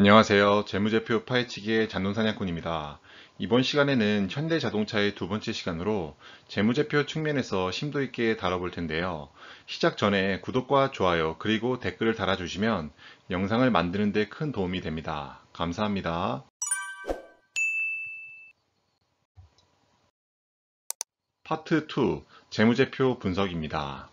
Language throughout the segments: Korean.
안녕하세요. 재무제표 파헤치기의 잔돈사냥꾼입니다. 이번 시간에는 현대자동차의 두 번째 시간으로 재무제표 측면에서 심도 있게 다뤄볼 텐데요. 시작 전에 구독과 좋아요 그리고 댓글을 달아주시면 영상을 만드는 데 큰 도움이 됩니다. 감사합니다. 파트 2 재무제표 분석입니다.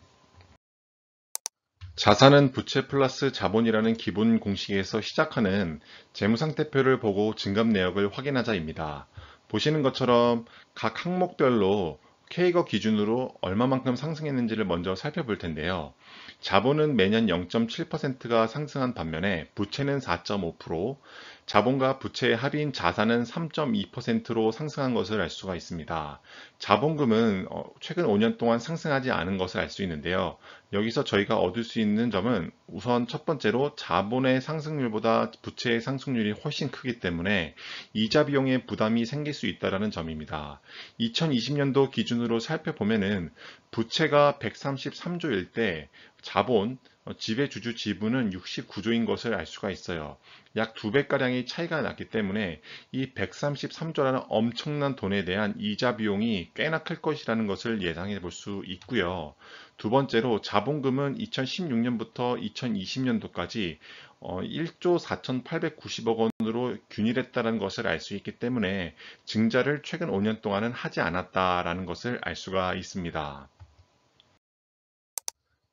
자산은 부채 플러스 자본이라는 기본 공식에서 시작하는 재무상태표를 보고 증감 내역을 확인하자입니다. 보시는 것처럼 각 항목별로 K거 기준으로 얼마만큼 상승했는지를 먼저 살펴볼 텐데요. 자본은 매년 0.7%가 상승한 반면에 부채는 4.5%, 자본과 부채의 합인 자산은 3.2%로 상승한 것을 알 수가 있습니다. 자본금은 최근 5년 동안 상승하지 않은 것을 알 수 있는데요. 여기서 저희가 얻을 수 있는 점은 우선 첫 번째로 자본의 상승률보다 부채의 상승률이 훨씬 크기 때문에 이자 비용의 부담이 생길 수 있다는 점입니다. 2020년도 기준으로 살펴보면은 부채가 133조일 때 자본, 지배주주 지분은 69조인 것을 알 수가 있어요. 약 2배가량의 차이가 났기 때문에 이 133조라는 엄청난 돈에 대한 이자 비용이 꽤나 클 것이라는 것을 예상해 볼 수 있고요. 두 번째로 자본금은 2016년부터 2020년도까지 1조 4,890억 원으로 균일했다는 것을 알 수 있기 때문에 증자를 최근 5년 동안은 하지 않았다라는 것을 알 수가 있습니다.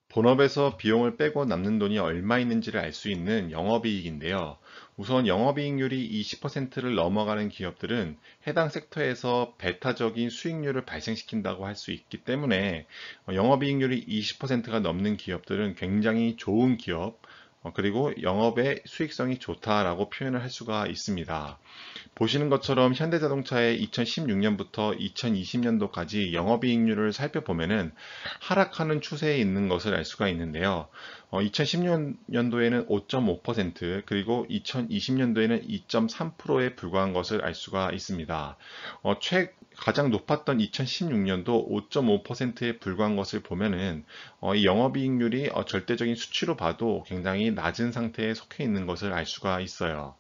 본업에서 비용을 빼고 남는 돈이 얼마 있는지를 알 수 있는 영업이익인데요. 우선 영업이익률이 20%를 넘어가는 기업들은 해당 섹터에서 배타적인 수익률을 발생시킨다고 할 수 있기 때문에 영업이익률이 20%가 넘는 기업들은 굉장히 좋은 기업, 그리고 영업의 수익성이 좋다라고 표현을 할 수가 있습니다. 보시는 것처럼 현대자동차의 2016년부터 2020년도까지 영업이익률을 살펴보면은 하락하는 추세에 있는 것을 알 수가 있는데요. 2010년도에는 5.5% 그리고 2020년도에는 2.3%에 불과한 것을 알 수가 있습니다. 가장 높았던 2016년도 5.5%에 불과한 것을 보면은 이 영업이익률이 절대적인 수치로 봐도 굉장히 낮은 상태에 속해 있는 것을 알 수가 있어요.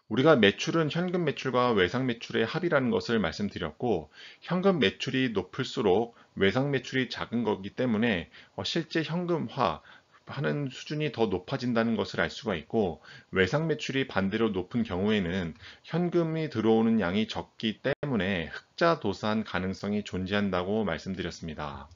우리가 매출은 현금 매출과 외상 매출의 합이라는 것을 말씀드렸고, 현금 매출이 높을수록 외상 매출이 작은 거기 때문에 실제 현금화 하는 수준이 더 높아진다는 것을 알 수가 있고, 외상 매출이 반대로 높은 경우에는 현금이 들어오는 양이 적기 때문에 흑자 도산 가능성이 존재한다고 말씀드렸습니다.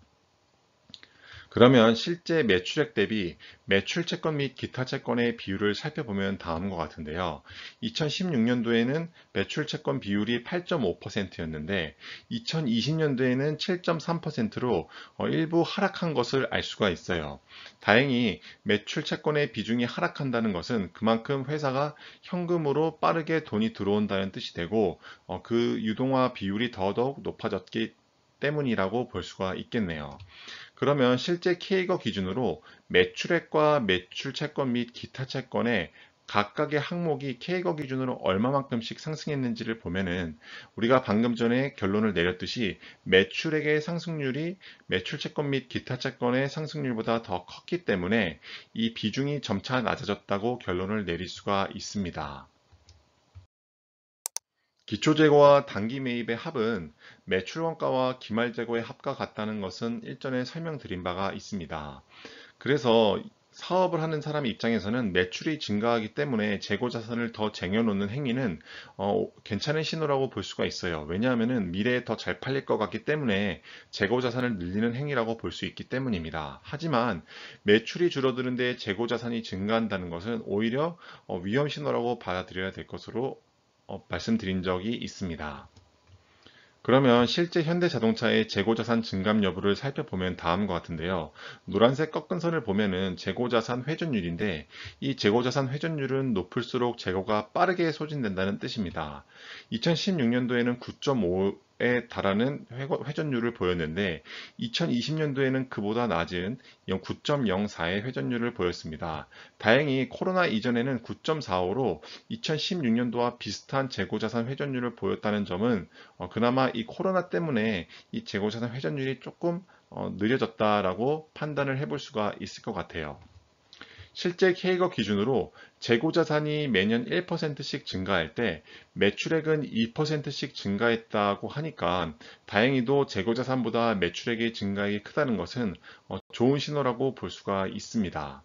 그러면 실제 매출액 대비 매출 채권 및 기타 채권의 비율을 살펴보면 다음과 같은데요. 2016년도에는 매출 채권 비율이 8.5%였는데 2020년도에는 7.3%로 일부 하락한 것을 알 수가 있어요. 다행히 매출 채권의 비중이 하락한다는 것은 그만큼 회사가 현금으로 빠르게 돈이 들어온다는 뜻이 되고 그 유동화 비율이 더더욱 높아졌기 때문이라고 볼 수가 있겠네요. 그러면 실제 K거 기준으로 매출액과 매출 채권 및 기타 채권의 각각의 항목이 K거 기준으로 얼마만큼씩 상승했는지를 보면은 우리가 방금 전에 결론을 내렸듯이 매출액의 상승률이 매출 채권 및 기타 채권의 상승률보다 더 컸기 때문에 이 비중이 점차 낮아졌다고 결론을 내릴 수가 있습니다. 기초재고와 단기 매입의 합은 매출 원가와 기말 재고의 합과 같다는 것은 일전에 설명드린 바가 있습니다. 그래서 사업을 하는 사람 입장에서는 매출이 증가하기 때문에 재고 자산을 더 쟁여놓는 행위는 괜찮은 신호라고 볼 수가 있어요. 왜냐하면 미래에 더 잘 팔릴 것 같기 때문에 재고 자산을 늘리는 행위라고 볼 수 있기 때문입니다. 하지만 매출이 줄어드는데 재고 자산이 증가한다는 것은 오히려 위험 신호라고 받아들여야 될 것으로 말씀드린 적이 있습니다. 그러면 실제 현대자동차의 재고자산 증감 여부를 살펴보면 다음과 같은데요. 노란색 꺾은 선을 보면은 재고자산 회전율인데 이 재고자산 회전율은 높을수록 재고가 빠르게 소진된다는 뜻입니다. 2016년도에는 9.5에 달하는 회전율을 보였는데 2020년도에는 그보다 낮은 9.04의 회전율을 보였습니다. 다행히 코로나 이전에는 9.45로 2016년도와 비슷한 재고자산 회전율을 보였다는 점은 그나마 이 코로나 때문에 이 재고자산 회전율이 조금 느려졌다라고 판단을 해볼 수가 있을 것 같아요. 실제 K거 기준으로 재고자산이 매년 1%씩 증가할 때 매출액은 2%씩 증가했다고 하니까 다행히도 재고자산보다 매출액의 증가액이 크다는 것은 좋은 신호라고 볼 수가 있습니다.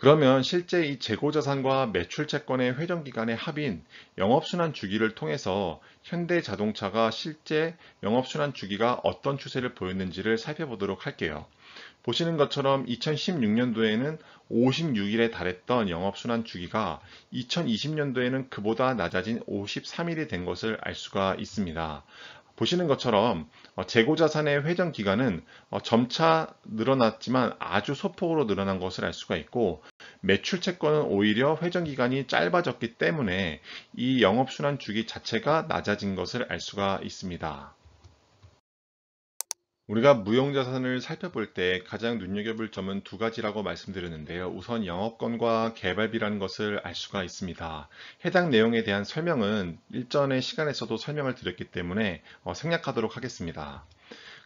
그러면 실제 이 재고자산과 매출채권의 회전기간의 합인 영업순환 주기를 통해서 현대자동차가 실제 영업순환 주기가 어떤 추세를 보였는지를 살펴보도록 할게요. 보시는 것처럼 2016년도에는 56일에 달했던 영업순환 주기가 2020년도에는 그보다 낮아진 53일이 된 것을 알 수가 있습니다. 보시는 것처럼 재고자산의 회전 기간은 점차 늘어났지만 아주 소폭으로 늘어난 것을 알 수가 있고, 매출 채권은 오히려 회전 기간이 짧아졌기 때문에 이 영업순환 주기 자체가 낮아진 것을 알 수가 있습니다. 우리가 무형자산을 살펴볼 때 가장 눈여겨볼 점은 두 가지라고 말씀드렸는데요. 우선 영업권과 개발비라는 것을 알 수가 있습니다. 해당 내용에 대한 설명은 일전의 시간에서도 설명을 드렸기 때문에 생략하도록 하겠습니다.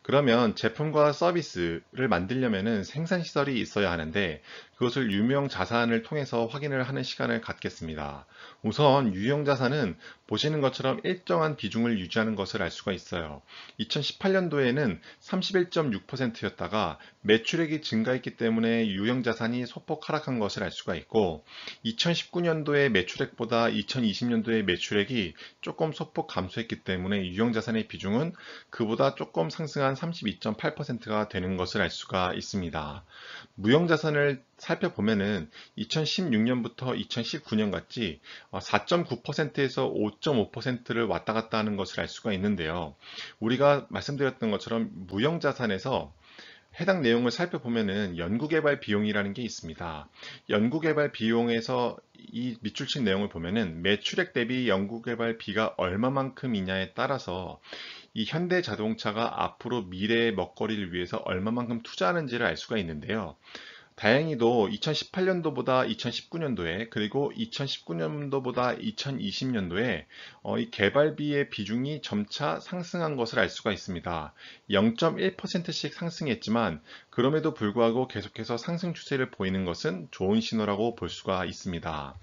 그러면 제품과 서비스를 만들려면 생산시설이 있어야 하는데 그것을 유명자산을 통해서 확인을 하는 시간을 갖겠습니다. 우선 유형자산은 보시는 것처럼 일정한 비중을 유지하는 것을 알 수가 있어요. 2018년도에는 31.6%였다가 매출액이 증가했기 때문에 유형자산이 소폭 하락한 것을 알 수가 있고, 2019년도의 매출액보다 2020년도의 매출액이 조금 소폭 감소했기 때문에 유형자산의 비중은 그보다 조금 상승한 32.8%가 되는 것을 알 수가 있습니다. 무형자산을 살펴보면은 2016년부터 2019년 같이 4.9%에서 5.5%를 왔다 갔다 하는 것을 알 수가 있는데요. 우리가 말씀드렸던 것처럼 무형자산에서 해당 내용을 살펴보면은 연구개발 비용이라는 게 있습니다. 연구개발 비용에서 이 밑줄 친 내용을 보면은 매출액 대비 연구개발비가 얼마만큼이냐에 따라서 이 현대자동차가 앞으로 미래의 먹거리를 위해서 얼마만큼 투자하는지를 알 수가 있는데요. 다행히도 2018년도보다 2019년도에 그리고 2019년도보다 2020년도에 이 개발비의 비중이 점차 상승한 것을 알 수가 있습니다. 0.1%씩 상승했지만 그럼에도 불구하고 계속해서 상승 추세를 보이는 것은 좋은 신호라고 볼 수가 있습니다.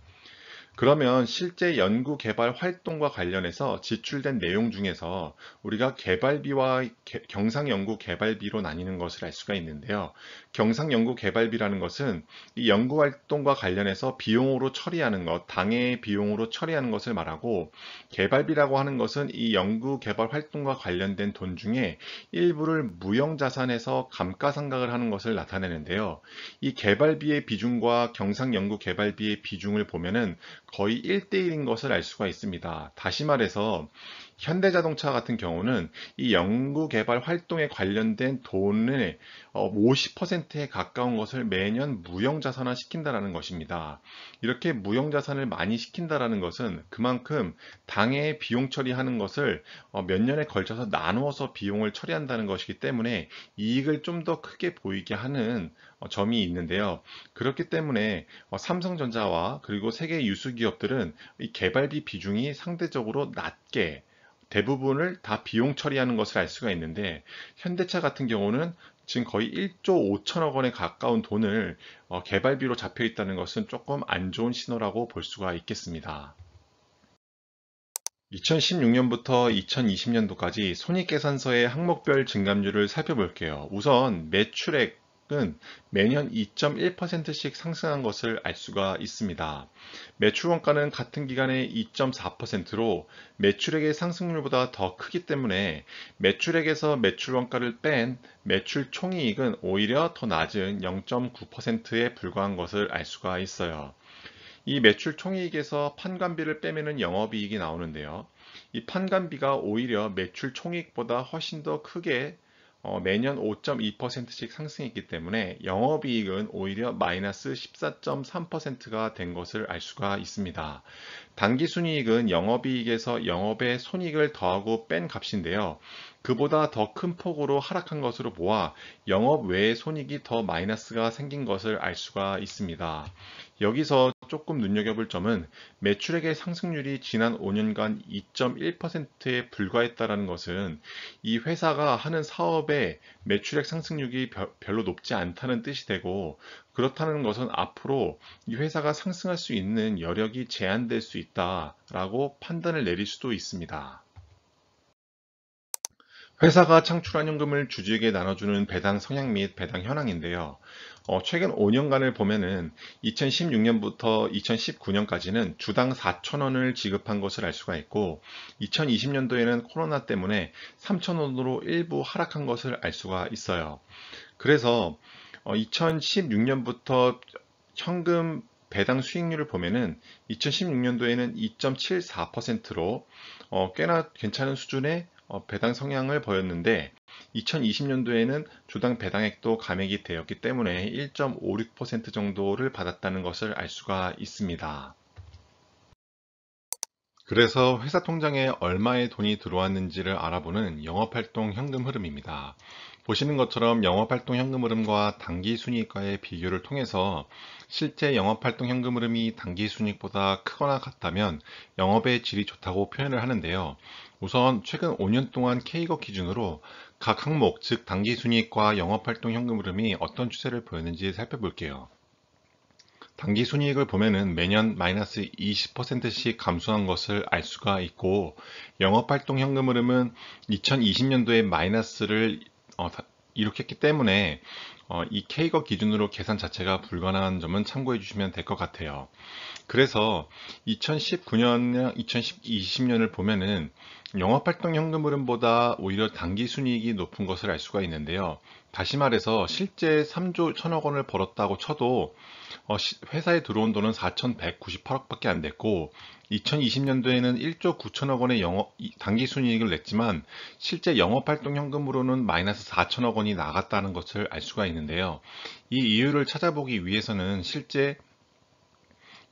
그러면 실제 연구 개발 활동과 관련해서 지출된 내용 중에서 우리가 개발비와 경상 연구 개발비로 나뉘는 것을 알 수가 있는데요. 경상 연구 개발비라는 것은 이 연구 활동과 관련해서 비용으로 처리하는 것, 당해 비용으로 처리하는 것을 말하고, 개발비라고 하는 것은 이 연구 개발 활동과 관련된 돈 중에 일부를 무형자산에서 감가상각을 하는 것을 나타내는데요. 이 개발비의 비중과 경상 연구 개발비의 비중을 보면은 거의 1대1인 것을 알 수가 있습니다. 다시 말해서 현대자동차 같은 경우는 이 연구개발 활동에 관련된 돈의 50%에 가까운 것을 매년 무형자산화 시킨다는 것입니다. 이렇게 무형자산을 많이 시킨다는 것은 그만큼 당해 비용 처리하는 것을 몇 년에 걸쳐서 나누어서 비용을 처리한다는 것이기 때문에 이익을 좀 더 크게 보이게 하는 점이 있는데요. 그렇기 때문에 삼성전자와 그리고 세계 유수 기업들은 이 개발비 비중이 상대적으로 낮게 대부분을 다 비용 처리하는 것을 알 수가 있는데, 현대차 같은 경우는 지금 거의 1조 5천억 원에 가까운 돈을 개발비로 잡혀 있다는 것은 조금 안 좋은 신호라고 볼 수가 있겠습니다. 2016년부터 2020년도까지 손익계산서의 항목별 증감률을 살펴볼게요. 우선 매출액은 매년 2.1%씩 상승한 것을 알 수가 있습니다. 매출 원가는 같은 기간에 2.4%로 매출액의 상승률보다 더 크기 때문에 매출액에서 매출 원가를 뺀 매출 총이익은 오히려 더 낮은 0.9%에 불과한 것을 알 수가 있어요. 이 매출 총이익에서 판관비를 빼면은 영업이익이 나오는데요. 이 판관비가 오히려 매출 총이익보다 훨씬 더 크게 매년 5.2%씩 상승했기 때문에 영업이익은 오히려 마이너스 14.3%가 된 것을 알 수가 있습니다. 당기순이익은 영업이익에서 영업의 손익을 더하고 뺀 값인데요. 그보다 더 큰 폭으로 하락한 것으로 보아 영업 외의 손익이 더 마이너스가 생긴 것을 알 수가 있습니다. 여기서 조금 눈여겨볼 점은 매출액의 상승률이 지난 5년간 2.1%에 불과했다는 것은 이 회사가 하는 사업의 매출액 상승률이 별로 높지 않다는 뜻이 되고, 그렇다는 것은 앞으로 이 회사가 상승할 수 있는 여력이 제한될 수 있다라고 판단을 내릴 수도 있습니다. 회사가 창출한 현금을 주주에게 나눠주는 배당 성향 및 배당 현황인데요. 최근 5년간을 보면은 2016년부터 2019년까지는 주당 4,000원을 지급한 것을 알 수가 있고, 2020년도에는 코로나 때문에 3,000원으로 일부 하락한 것을 알 수가 있어요. 그래서 2016년부터 현금 배당 수익률을 보면은 2016년도에는 2.74%로 꽤나 괜찮은 수준의 배당 성향을 보였는데, 2020년도에는 주당 배당액도 감액이 되었기 때문에 1.56% 정도를 받았다는 것을 알 수가 있습니다. 그래서 회사 통장에 얼마의 돈이 들어왔는지를 알아보는 영업활동 현금 흐름입니다. 보시는 것처럼 영업활동 현금 흐름과 당기순이익과의 비교를 통해서 실제 영업활동 현금 흐름이 당기순이익보다 크거나 같다면 영업의 질이 좋다고 표현을 하는데요. 우선 최근 5년 동안 K거 기준으로 각 항목, 즉 당기순이익과 영업활동 현금 흐름이 어떤 추세를 보였는지 살펴볼게요. 당기순이익을 보면은 매년 마이너스 20%씩 감소한 것을 알 수가 있고, 영업활동 현금 흐름은 2020년도에 마이너스를 일으켰기 때문에 이 K거 기준으로 계산 자체가 불가능한 점은 참고해 주시면 될 것 같아요. 그래서 2019년이랑 2020년을 보면은 영업활동 현금 흐름보다 오히려 당기순이익이 높은 것을 알 수가 있는데요. 다시 말해서 실제 3조 1천억 원을 벌었다고 쳐도 회사에 들어온 돈은 4,198억밖에 안 됐고, 2020년도에는 1조 9천억 원의 당기순이익을 냈지만 실제 영업활동 현금으로는 마이너스 4천억 원이 나갔다는 것을 알 수가 있는데요. 이 이유를 찾아보기 위해서는 실제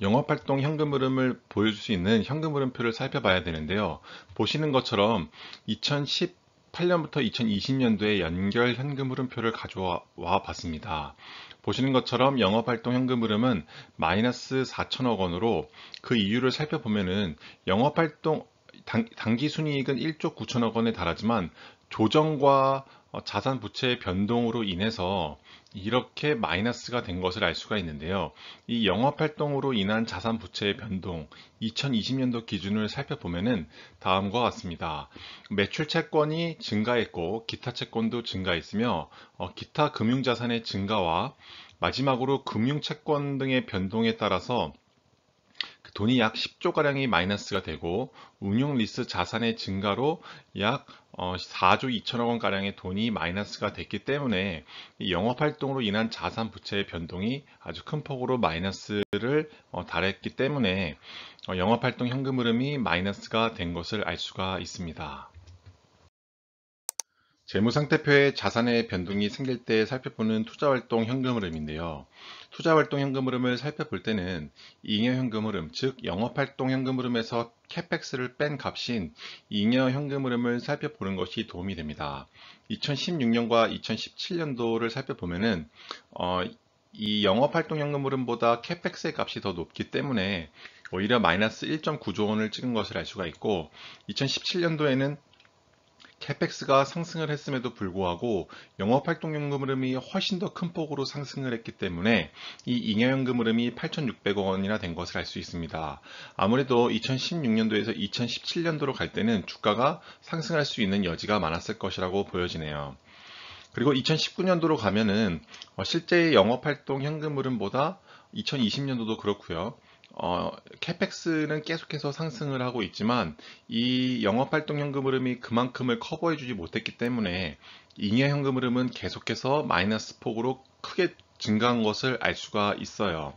영업활동 현금 흐름을 보여줄 수 있는 현금 흐름표를 살펴봐야 되는데요. 보시는 것처럼 2018년부터 2020년도에 연결 현금 흐름표를 가져와 봤습니다. 보시는 것처럼 영업활동 현금 흐름은 마이너스 4천억 원으로, 그 이유를 살펴보면은 영업활동 당기순이익은 1조 9천억 원에 달하지만 조정과 자산 부채의 변동으로 인해서 이렇게 마이너스가 된 것을 알 수가 있는데요. 이 영업활동으로 인한 자산 부채의 변동, 2020년도 기준을 살펴보면은 다음과 같습니다. 매출 채권이 증가했고 기타 채권도 증가했으며, 기타 금융자산의 증가와 마지막으로 금융채권 등의 변동에 따라서 그 돈이 약 10조가량이 마이너스가 되고, 운용 리스 자산의 증가로 약 4조 2천억 원가량의 돈이 마이너스가 됐기 때문에 이 영업활동으로 인한 자산 부채의 변동이 아주 큰 폭으로 마이너스를 달했기 때문에 영업활동 현금 흐름이 마이너스가 된 것을 알 수가 있습니다. 재무상태표에 자산의 변동이 생길 때 살펴보는 투자활동 현금 흐름인데요. 투자활동 현금 흐름을 살펴볼 때는 잉여 현금 흐름, 즉 영업활동 현금 흐름에서 캐펙스를 뺀 값인 잉여 현금 흐름을 살펴보는 것이 도움이 됩니다. 2016년과 2017년도를 살펴보면은 이 영업활동 현금 흐름보다 캐펙스의 값이 더 높기 때문에 오히려 마이너스 1.9조 원을 찍은 것을 알 수가 있고, 2017년도에는 캐펙스가 상승을 했음에도 불구하고 영업활동연금 흐름이 훨씬 더 큰 폭으로 상승을 했기 때문에 이 잉여연금 흐름이 8,600억 원이나 된 것을 알 수 있습니다. 아무래도 2016년도에서 2017년도로 갈 때는 주가가 상승할 수 있는 여지가 많았을 것이라고 보여지네요. 그리고 2019년도로 가면은 실제 영업활동 현금 흐름보다 2020년도도 그렇고요. 캐펙스는 계속해서 상승을 하고 있지만 이 영업활동 현금 흐름이 그만큼을 커버해주지 못했기 때문에 잉여 현금 흐름은 계속해서 마이너스 폭으로 크게 증가한 것을 알 수가 있어요.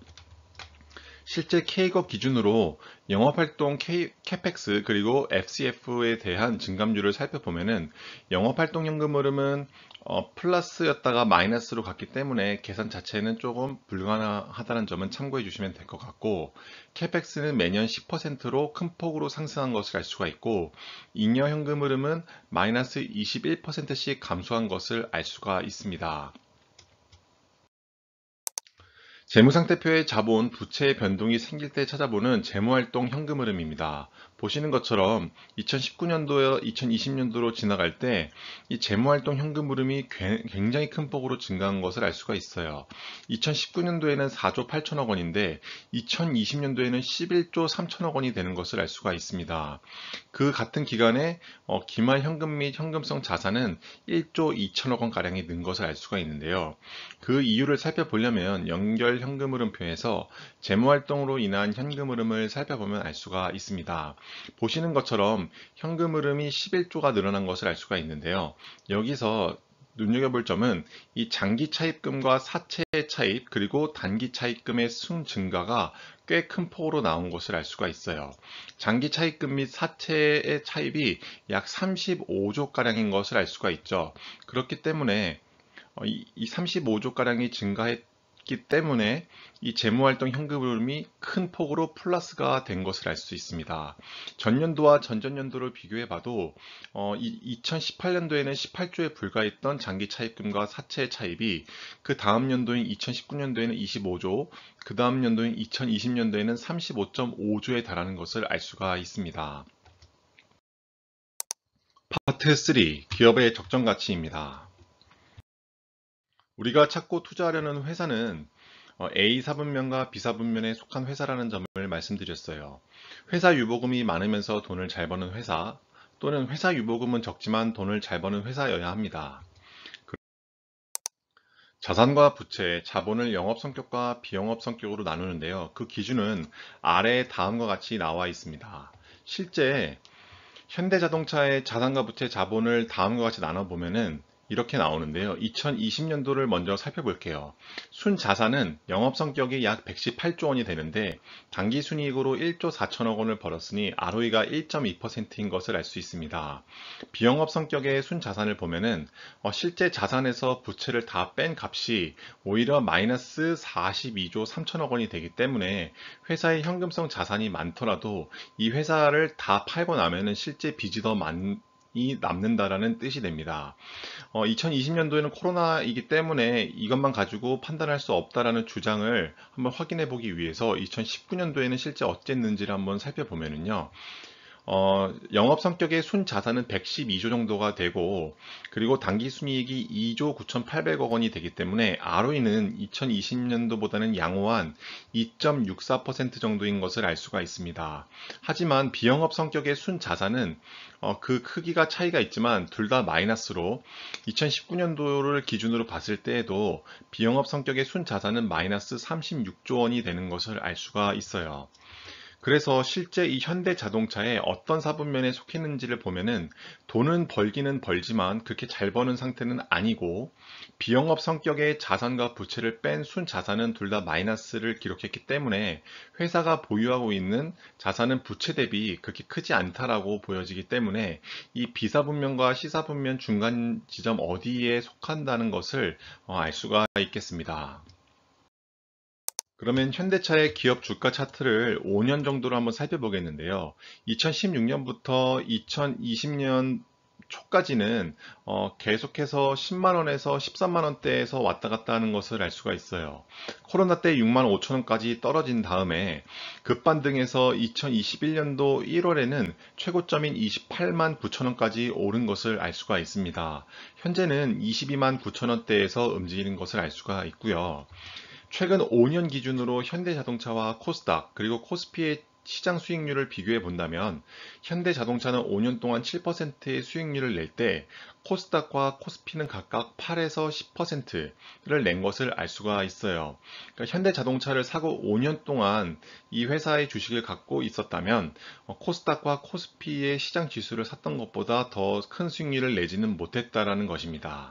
실제 K거 기준으로 영업활동 캐펙스 그리고 FCF에 대한 증감률을 살펴보면은 영업활동 현금 흐름은 플러스였다가 마이너스로 갔기 때문에 계산 자체는 조금 불가능하다는 점은 참고해 주시면 될 것 같고, 캐펙스는 매년 10%로 큰 폭으로 상승한 것을 알 수가 있고, 잉여 현금 흐름은 마이너스 21%씩 감소한 것을 알 수가 있습니다. 재무상태표의 자본, 부채의 변동이 생길 때 찾아보는 재무활동 현금 흐름입니다. 보시는 것처럼 2019년도에 2020년도로 지나갈 때 이 재무활동 현금 흐름이 굉장히 큰 폭으로 증가한 것을 알 수가 있어요. 2019년도에는 4조 8천억 원인데 2020년도에는 11조 3천억 원이 되는 것을 알 수가 있습니다. 그 같은 기간에 기말 현금 및 현금성 자산은 1조 2천억 원가량이 는 것을 알 수가 있는데요. 그 이유를 살펴보려면 연결 현금 흐름표에서 재무활동으로 인한 현금 흐름을 살펴보면 알 수가 있습니다. 보시는 것처럼 현금 흐름이 11조가 늘어난 것을 알 수가 있는데요. 여기서 눈여겨볼 점은 이 장기 차입금과 사채 차입 그리고 단기 차입금의 순 증가가 꽤 큰 폭으로 나온 것을 알 수가 있어요. 장기 차입금 및 사채의 차입이 약 35조가량인 것을 알 수가 있죠. 그렇기 때문에 이 35조가량이 증가했기 때문에 이 재무활동 현금 흐름이 큰 폭으로 플러스가 된 것을 알 수 있습니다. 전년도와 전전년도를 비교해 봐도 2018년도에는 18조에 불과했던 장기 차입금과 사채 차입이 그 다음 연도인 2019년도에는 25조, 그 다음 연도인 2020년도에는 35.5조에 달하는 것을 알 수가 있습니다. 파트 3. 기업의 적정 가치입니다. 우리가 찾고 투자하려는 회사는 A 사분면과 B 사분면에 속한 회사라는 점을 말씀드렸어요. 회사 유보금이 많으면서 돈을 잘 버는 회사, 또는 회사 유보금은 적지만 돈을 잘 버는 회사여야 합니다. 자산과 부채, 자본을 영업 성격과 비영업 성격으로 나누는데요. 그 기준은 아래 다음과 같이 나와 있습니다. 실제 현대자동차의 자산과 부채, 자본을 다음과 같이 나눠보면은 이렇게 나오는데요. 2020년도를 먼저 살펴볼게요. 순자산은 영업 성격이 약 118조 원이 되는데 당기 순이익으로 1조 4천억 원을 벌었으니 ROE가 1.2%인 것을 알 수 있습니다. 비영업 성격의 순자산을 보면은 실제 자산에서 부채를 다 뺀 값이 오히려 마이너스 42조 3천억 원이 되기 때문에 회사의 현금성 자산이 많더라도 이 회사를 다 팔고 나면은 실제 빚이 더 많이 남는다라는 뜻이 됩니다. 2020년도에는 코로나이기 때문에 이것만 가지고 판단할 수 없다라는 주장을 한번 확인해 보기 위해서 2019년도에는 실제 어땠는지를 한번 살펴보면은요. 영업 성격의 순자산은 112조 정도가 되고, 그리고 당기순이익이 2조 9,800억 원이 되기 때문에 ROE는 2020년도보다는 양호한 2.64% 정도인 것을 알 수가 있습니다. 하지만 비영업 성격의 순자산은 그 크기가 차이가 있지만 둘 다 마이너스로 2019년도를 기준으로 봤을 때에도 비영업 성격의 순자산은 마이너스 36조 원이 되는 것을 알 수가 있어요. 그래서 실제 이 현대자동차에 어떤 사분면에 속했는지를 보면은 돈은 벌기는 벌지만 그렇게 잘 버는 상태는 아니고, 비영업 성격의 자산과 부채를 뺀 순자산은 둘 다 마이너스를 기록했기 때문에 회사가 보유하고 있는 자산은 부채 대비 그렇게 크지 않다라고 보여지기 때문에 이 B사분면과 C사분면 중간 지점 어디에 속한다는 것을 알 수가 있겠습니다. 그러면 현대차의 기업 주가 차트를 5년 정도로 한번 살펴보겠는데요. 2016년부터 2020년 초까지는 계속해서 10만 원에서 13만 원대에서 왔다 갔다 하는 것을 알 수가 있어요. 코로나 때 6만 5천 원까지 떨어진 다음에 급반등해서 2021년도 1월에는 최고점인 28만 9천 원까지 오른 것을 알 수가 있습니다. 현재는 22만 9천 원대에서 움직이는 것을 알 수가 있고요. 최근 5년 기준으로 현대자동차와 코스닥 그리고 코스피의 시장 수익률을 비교해 본다면 현대자동차는 5년 동안 7%의 수익률을 낼 때 코스닥과 코스피는 각각 8에서 10%를 낸 것을 알 수가 있어요. 그러니까 현대자동차를 사고 5년 동안 이 회사의 주식을 갖고 있었다면 코스닥과 코스피의 시장 지수를 샀던 것보다 더 큰 수익률을 내지는 못했다라는 것입니다.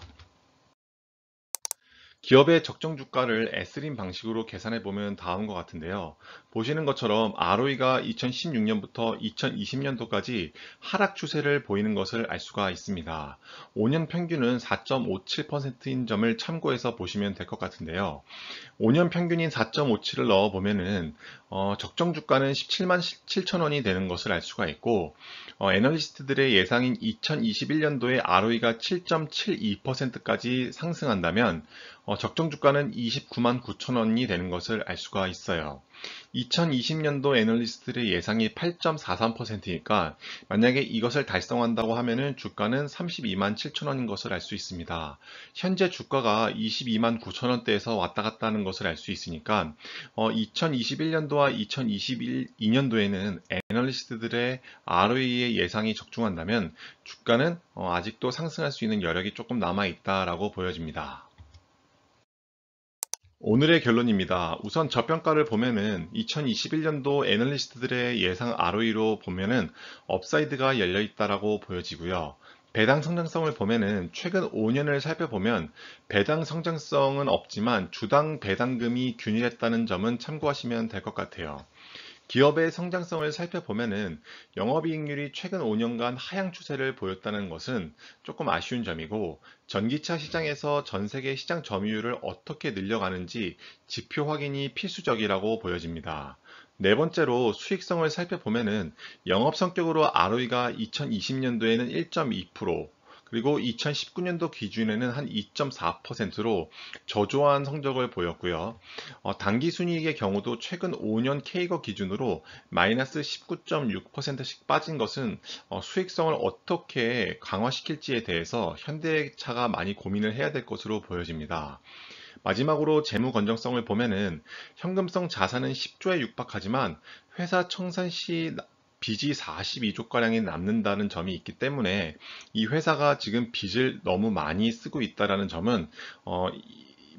기업의 적정 주가를 S림 방식으로 계산해 보면 다음과 같은데요. 보시는 것처럼 ROE가 2016년부터 2020년도까지 하락 추세를 보이는 것을 알 수가 있습니다. 5년 평균은 4.57%인 점을 참고해서 보시면 될 것 같은데요. 5년 평균인 4.57을 넣어 보면은 적정 주가는 17만 7천 원이 되는 것을 알 수가 있고, 애널리스트들의 예상인 2021년도에 ROE가 7.72%까지 상승한다면 적정 주가는 29만 9천 원이 되는 것을 알 수가 있어요. 2020년도 애널리스트들의 예상이 8.43%니까 만약에 이것을 달성한다고 하면은 주가는 32만 7천 원인 것을 알 수 있습니다. 현재 주가가 22만 9천 원대에서 왔다 갔다 하는 것을 알 수 있으니까 2021년도와 2022년도에는 애널리스트들의 ROE의 예상이 적중한다면 주가는 아직도 상승할 수 있는 여력이 조금 남아 있다라고 보여집니다. 오늘의 결론입니다. 우선 저평가를 보면은 2021년도 애널리스트들의 예상 ROE로 보면은 업사이드가 열려 있다라고 보여지고요. 배당 성장성을 보면은 최근 5년을 살펴보면 배당 성장성은 없지만 주당 배당금이 균일했다는 점은 참고하시면 될 것 같아요. 기업의 성장성을 살펴보면은 영업이익률이 최근 5년간 하향 추세를 보였다는 것은 조금 아쉬운 점이고, 전기차 시장에서 전 세계 시장 점유율을 어떻게 늘려가는지 지표 확인이 필수적이라고 보여집니다. 네 번째로 수익성을 살펴보면은 영업 성격으로 ROE가 2020년도에는 1.2%, 그리고 2019년도 기준에는 한 2.4%로 저조한 성적을 보였고요. 단기 순이익의 경우도 최근 5년 K거 기준으로 마이너스 19.6%씩 빠진 것은 수익성을 어떻게 강화시킬지에 대해서 현대차가 많이 고민을 해야 될 것으로 보여집니다. 마지막으로 재무 건전성을 보면은 현금성 자산은 10조에 육박하지만 회사 청산 시 빚이 42조가량이 남는다는 점이 있기 때문에 이 회사가 지금 빚을 너무 많이 쓰고 있다는 점은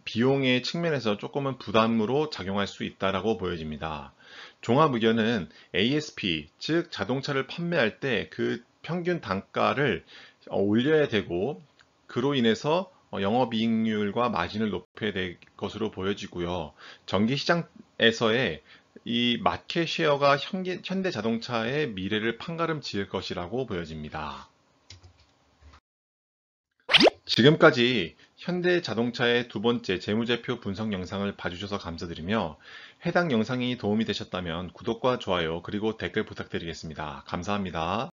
비용의 측면에서 조금은 부담으로 작용할 수 있다라고 보여집니다. 종합 의견은 ASP, 즉 자동차를 판매할 때 그 평균 단가를 올려야 되고, 그로 인해서 영업이익률과 마진을 높여야 될 것으로 보여지고요. 전기시장에서의 이 마켓 쉐어가 현대자동차의 미래를 판가름 지을 것이라고 보여집니다. 지금까지 현대자동차의 두 번째 재무제표 분석 영상을 봐주셔서 감사드리며, 해당 영상이 도움이 되셨다면 구독과 좋아요 그리고 댓글 부탁드리겠습니다. 감사합니다.